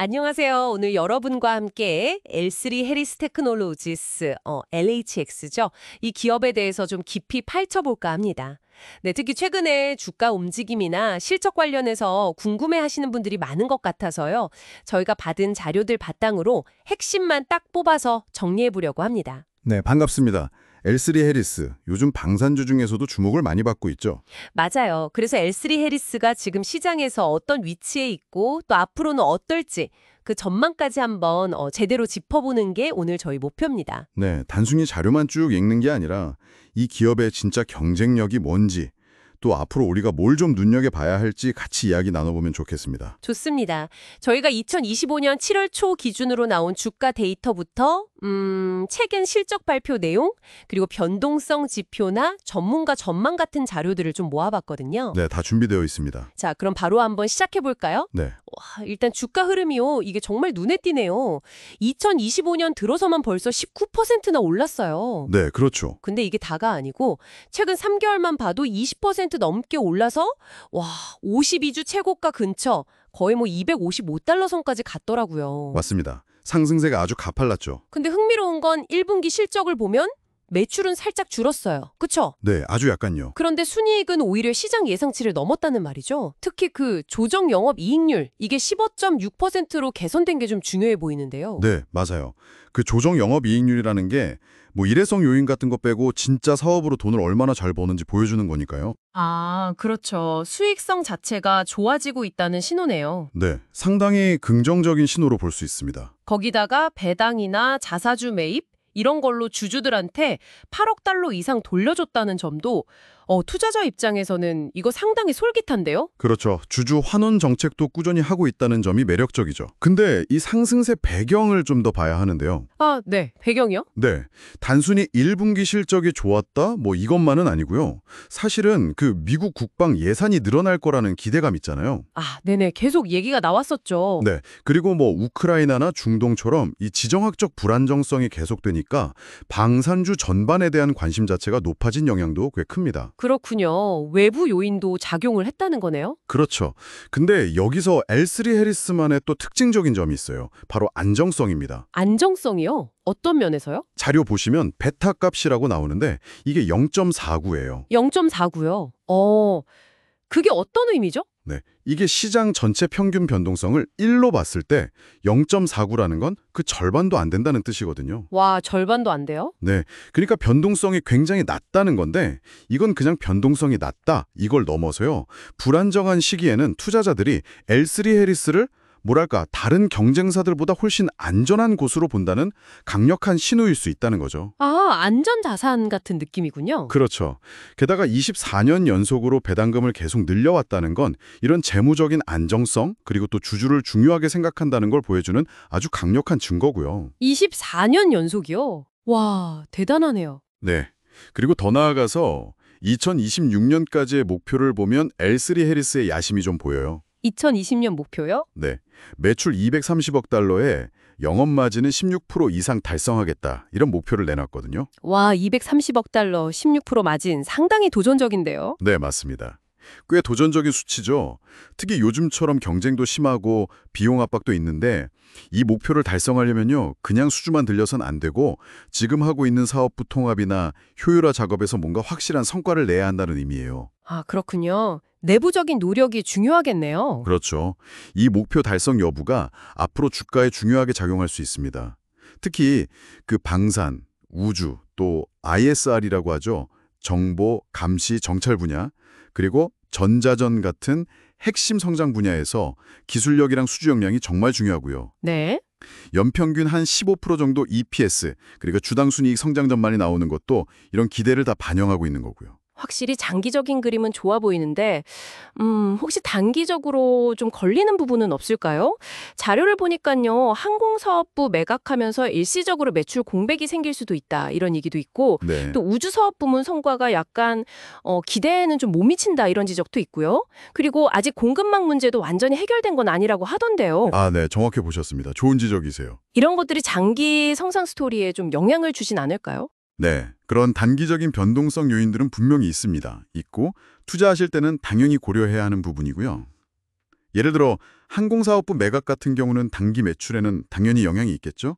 안녕하세요. 오늘 여러분과 함께 L3 해리스 테크놀로지스, LHX죠. 이 기업에 대해서 좀 깊이 파헤쳐볼까 합니다. 네, 특히 최근에 주가 움직임이나 실적 관련해서 궁금해하시는 분들이 많은 것 같아서요. 저희가 받은 자료들 바탕으로 핵심만 딱 뽑아서 정리해보려고 합니다. 네, 반갑습니다. L3 해리스, 요즘 방산주 중에서도 주목을 많이 받고 있죠. 맞아요. 그래서 L3 해리스가 지금 시장에서 어떤 위치에 있고 또 앞으로는 어떨지 그 전망까지 한번 제대로 짚어보는 게 오늘 저희 목표입니다. 네, 단순히 자료만 쭉 읽는 게 아니라 이 기업의 진짜 경쟁력이 뭔지, 또 앞으로 우리가 뭘 좀 눈여겨봐야 할지 같이 이야기 나눠보면 좋겠습니다. 좋습니다. 저희가 2025년 7월 초 기준으로 나온 주가 데이터부터 최근 실적 발표 내용, 그리고 변동성 지표나 전문가 전망 같은 자료들을 좀 모아봤거든요. 네, 다 준비되어 있습니다. 자, 그럼 바로 한번 시작해볼까요? 네, 와, 일단 주가 흐름이요. 이게 정말 눈에 띄네요. 2025년 들어서만 벌써 19%나 올랐어요. 네, 그렇죠. 근데 이게 다가 아니고 최근 3개월만 봐도 20% 넘게 올라서 와, 52주 최고가 근처 거의 뭐 255달러 선까지 갔더라고요. 맞습니다. 상승세가 아주 가팔랐죠. 근데 흥미로운 건 1분기 실적을 보면 매출은 살짝 줄었어요. 그쵸? 네, 아주 약간요. 그런데 순이익은 오히려 시장 예상치를 넘었다는 말이죠. 특히 그 조정 영업 이익률, 이게 15.6%로 개선된 게 좀 중요해 보이는데요. 네, 맞아요. 그 조정 영업이익률이라는 게 뭐 일회성 요인 같은 거 빼고 진짜 사업으로 돈을 얼마나 잘 버는지 보여주는 거니까요. 아, 그렇죠. 수익성 자체가 좋아지고 있다는 신호네요. 네, 상당히 긍정적인 신호로 볼 수 있습니다. 거기다가 배당이나 자사주 매입 이런 걸로 주주들한테 8억 달러 이상 돌려줬다는 점도 투자자 입장에서는 이거 상당히 솔깃한데요? 그렇죠. 주주 환원 정책도 꾸준히 하고 있다는 점이 매력적이죠. 근데 이 상승세 배경을 좀 더 봐야 하는데요. 아, 네. 배경이요? 네. 단순히 1분기 실적이 좋았다? 뭐 이것만은 아니고요. 사실은 그 미국 국방 예산이 늘어날 거라는 기대감 있잖아요. 아, 네네. 계속 얘기가 나왔었죠. 네. 그리고 뭐 우크라이나나 중동처럼 이 지정학적 불안정성이 계속되니까 방산주 전반에 대한 관심 자체가 높아진 영향도 꽤 큽니다. 그렇군요. 외부 요인도 작용을 했다는 거네요? 그렇죠. 근데 여기서 L3 해리스만의 또 특징적인 점이 있어요. 바로 안정성입니다. 안정성이요? 어떤 면에서요? 자료 보시면 베타 값이라고 나오는데 이게 0.49예요. 0.49요. 그게 어떤 의미죠? 네, 이게 시장 전체 평균 변동성을 1로 봤을 때 0.49라는 건 그 절반도 안 된다는 뜻이거든요. 와, 절반도 안 돼요? 네, 그러니까 변동성이 굉장히 낮다는 건데 이건 그냥 변동성이 낮다 이걸 넘어서요. 불안정한 시기에는 투자자들이 L3 해리스를 뭐랄까 다른 경쟁사들보다 훨씬 안전한 곳으로 본다는 강력한 신호일 수 있다는 거죠. 아, 안전자산 같은 느낌이군요. 그렇죠. 게다가 24년 연속으로 배당금을 계속 늘려왔다는 건 이런 재무적인 안정성 그리고 또 주주를 중요하게 생각한다는 걸 보여주는 아주 강력한 증거고요. 24년 연속이요? 와, 대단하네요. 네. 그리고 더 나아가서 2026년까지의 목표를 보면 L3 해리스의 야심이 좀 보여요. 2020년 목표요? 네. 매출 230억 달러에 영업마진은 16% 이상 달성하겠다. 이런 목표를 내놨거든요. 와, 230억 달러, 16% 마진 상당히 도전적인데요. 네, 맞습니다. 꽤 도전적인 수치죠. 특히 요즘처럼 경쟁도 심하고 비용 압박도 있는데 이 목표를 달성하려면요. 그냥 수주만 들려선 안 되고 지금 하고 있는 사업부 통합이나 효율화 작업에서 뭔가 확실한 성과를 내야 한다는 의미예요. 아, 그렇군요. 내부적인 노력이 중요하겠네요. 그렇죠. 이 목표 달성 여부가 앞으로 주가에 중요하게 작용할 수 있습니다. 특히 그 방산, 우주, 또 ISR이라고 하죠. 정보, 감시, 정찰 분야, 그리고 전자전 같은 핵심 성장 분야에서 기술력이랑 수주 역량이 정말 중요하고요. 네. 연평균 한 15% 정도 EPS, 그리고 주당 순이익 성장 전망이 나오는 것도 이런 기대를 다 반영하고 있는 거고요. 확실히 장기적인 그림은 좋아 보이는데 혹시 단기적으로 좀 걸리는 부분은 없을까요? 자료를 보니까요. 항공사업부 매각하면서 일시적으로 매출 공백이 생길 수도 있다. 이런 얘기도 있고 네. 또 우주사업 부문 성과가 약간 기대에는 좀 못 미친다. 이런 지적도 있고요. 그리고 아직 공급망 문제도 완전히 해결된 건 아니라고 하던데요. 아, 네. 정확히 보셨습니다. 좋은 지적이세요. 이런 것들이 장기 성장 스토리에 좀 영향을 주진 않을까요? 네, 그런 단기적인 변동성 요인들은 분명히 있습니다. 있고 투자하실 때는 당연히 고려해야 하는 부분이고요. 예를 들어 항공사업부 매각 같은 경우는 단기 매출에는 당연히 영향이 있겠죠.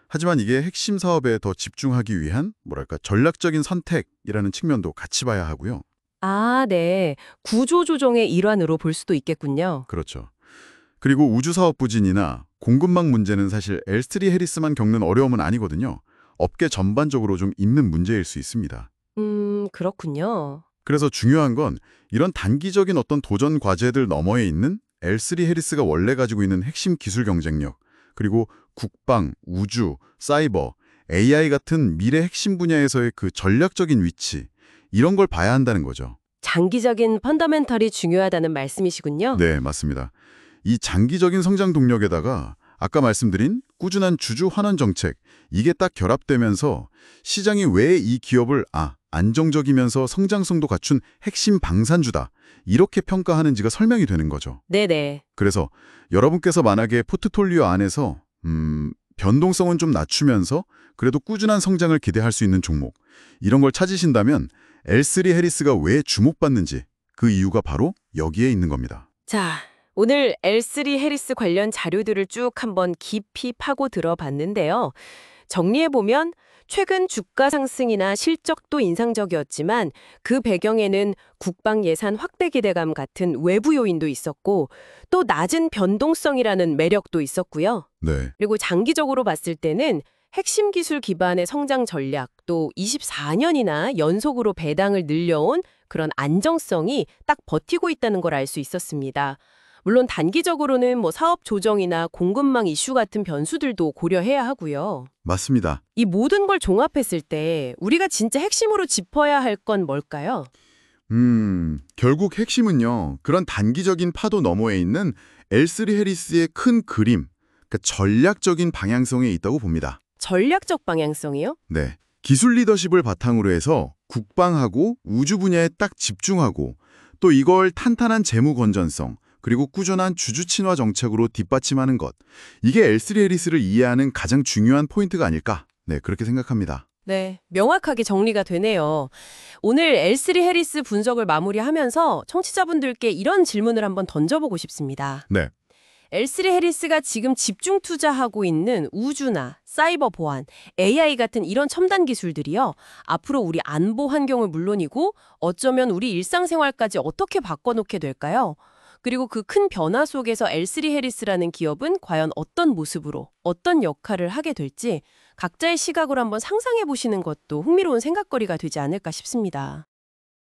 하지만 이게 핵심 사업에 더 집중하기 위한 뭐랄까 전략적인 선택이라는 측면도 같이 봐야 하고요. 아, 네. 구조조정의 일환으로 볼 수도 있겠군요. 그렇죠. 그리고 우주사업 부진이나 공급망 문제는 사실 L3 해리스만 겪는 어려움은 아니거든요. 업계 전반적으로 좀 있는 문제일 수 있습니다. 그렇군요. 그래서 중요한 건 이런 단기적인 어떤 도전 과제들 너머에 있는 L3 해리스가 원래 가지고 있는 핵심 기술 경쟁력, 그리고 국방, 우주, 사이버, AI 같은 미래 핵심 분야에서의 그 전략적인 위치, 이런 걸 봐야 한다는 거죠. 장기적인 펀더멘털이 중요하다는 말씀이시군요. 네, 맞습니다. 이 장기적인 성장 동력에다가 아까 말씀드린 꾸준한 주주 환원 정책, 이게 딱 결합되면서 시장이 왜 이 기업을 안정적이면서 성장성도 갖춘 핵심 방산주다, 이렇게 평가하는지가 설명이 되는 거죠. 네네. 그래서 여러분께서 만약에 포트폴리오 안에서 변동성은 좀 낮추면서 그래도 꾸준한 성장을 기대할 수 있는 종목, 이런 걸 찾으신다면 L3 해리스가 왜 주목받는지 그 이유가 바로 여기에 있는 겁니다. 자, 오늘 L3 해리스 관련 자료들을 쭉 한번 깊이 파고 들어봤는데요. 정리해보면 최근 주가 상승이나 실적도 인상적이었지만 그 배경에는 국방 예산 확대 기대감 같은 외부 요인도 있었고 또 낮은 변동성이라는 매력도 있었고요. 네, 그리고 장기적으로 봤을 때는 핵심 기술 기반의 성장 전략 또 24년이나 연속으로 배당을 늘려온 그런 안정성이 딱 버티고 있다는 걸 알 수 있었습니다. 물론 단기적으로는 사업 조정이나 공급망 이슈 같은 변수들도 고려해야 하고요. 맞습니다. 이 모든 걸 종합했을 때 우리가 진짜 핵심으로 짚어야 할 건 뭘까요? 결국 핵심은요, 그런 단기적인 파도 너머에 있는 L3 해리스의 큰 그림, 그러니까 전략적인 방향성에 있다고 봅니다. 전략적 방향성이요? 네. 기술 리더십을 바탕으로 해서 국방하고 우주 분야에 딱 집중하고 또 이걸 탄탄한 재무 건전성 그리고 꾸준한 주주 친화 정책으로 뒷받침하는 것. 이게 L3 해리스를 이해하는 가장 중요한 포인트가 아닐까. 네, 그렇게 생각합니다. 네, 명확하게 정리가 되네요. 오늘 L3 해리스 분석을 마무리하면서 청취자분들께 이런 질문을 한번 던져보고 싶습니다. 네. L3 해리스가 지금 집중 투자하고 있는 우주나 사이버 보안, AI 같은 이런 첨단 기술들이요. 앞으로 우리 안보 환경을 물론이고 어쩌면 우리 일상생활까지 어떻게 바꿔놓게 될까요? 그리고 그 큰 변화 속에서 L3 해리스라는 기업은 과연 어떤 모습으로, 어떤 역할을 하게 될지 각자의 시각으로 한번 상상해 보시는 것도 흥미로운 생각거리가 되지 않을까 싶습니다.